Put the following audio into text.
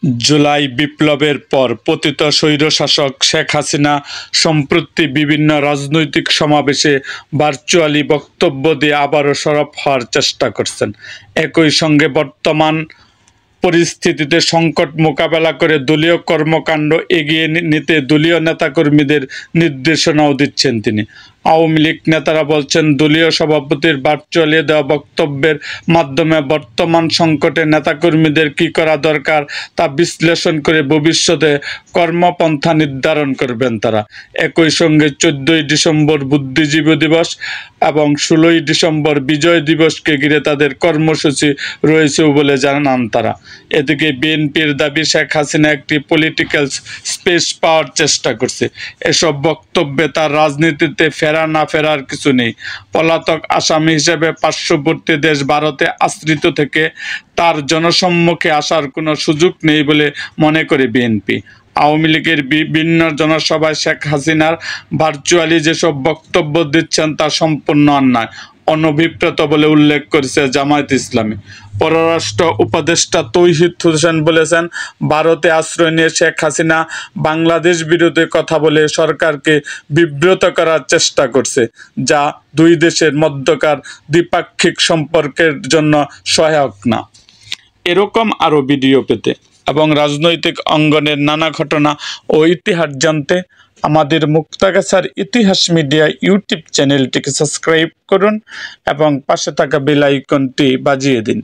জুলাই বিপ্লবের পর পতিত স্বৈরশাসক শেখ হাসিনা সম্প্রতি বিভিন্ন রাজনৈতিক সমাবেশে ভার্চুয়ালি বক্তব্য দিয়ে আবারও সরব হওয়ার চেষ্টা করছেন। একই সঙ্গে বর্তমান পরিস্থিতিতে সংকট মোকাবেলা করে দলীয় কর্মকাণ্ড এগিয়ে নিতে দলীয় নেতাকর্মীদের নির্দেশনাও দিচ্ছেন তিনি। আওয়ামী লীগ নেতারা বলছেন, দলীয় সভাপতির ভার্চুয়ালি দেওয়া বক্তব্যের মাধ্যমে বর্তমান সংকটে নেতাকর্মীদের কী করা দরকার তা বিশ্লেষণ করে ভবিষ্যতে কর্মপন্থা নির্ধারণ করবেন তারা। একই সঙ্গে 14ই ডিসেম্বর বুদ্ধিজীবী দিবস এবং 16ই ডিসেম্বর বিজয় দিবসকে ঘিরে তাদের কর্মসূচি রয়েছে বলে জানান তারা। এদিকে বিএনপির দাবি, শেখ হাসিনা একটি পলিটিক্যাল স্পেস পাওয়ার চেষ্টা করছে। এসব বক্তব্যে তার রাজনীতিতে ফেরা না ফেরার কিছু নেই। পলাতক আসামি হিসেবে পার্শ্ববর্তী দেশ ভারতে আশ্রিত থেকে তার জনসম্মুখে আসার কোনো সুযোগ নেই বলে মনে করে বিএনপি। আওয়ামী লীগের বিভিন্ন জনসভায় শেখ হাসিনার ভার্চুয়ালি যেসব বক্তব্য দিচ্ছেন তা সম্পূর্ণ অন্যায়, অনভিপ্রেত বলে উল্লেখ করেছে জামায়াত ইসলামী। পররাষ্ট্র উপদেষ্টা তৌহিদ হোসেন বলেছেন, ভারতে আশ্রয় নিয়ে শেখ হাসিনা বাংলাদেশ বিরোধী কথা বলে সরকারকে বিব্রত করার চেষ্টা করছে, যা দুই দেশের মধ্যকার দ্বিপাক্ষিক সম্পর্কের জন্য সহায়ক না। এরকম আরও ভিডিও পেতে এবং রাজনৈতিক অঙ্গনের নানা ঘটনা ও ইতিহাস জানতে আমাদের মুক্তাগাছার ইতিহাস মিডিয়া ইউটিউব চ্যানেলটিকে সাবস্ক্রাইব করুন এবং পাশে থাকা বেল আইকনটি বাজিয়ে দিন।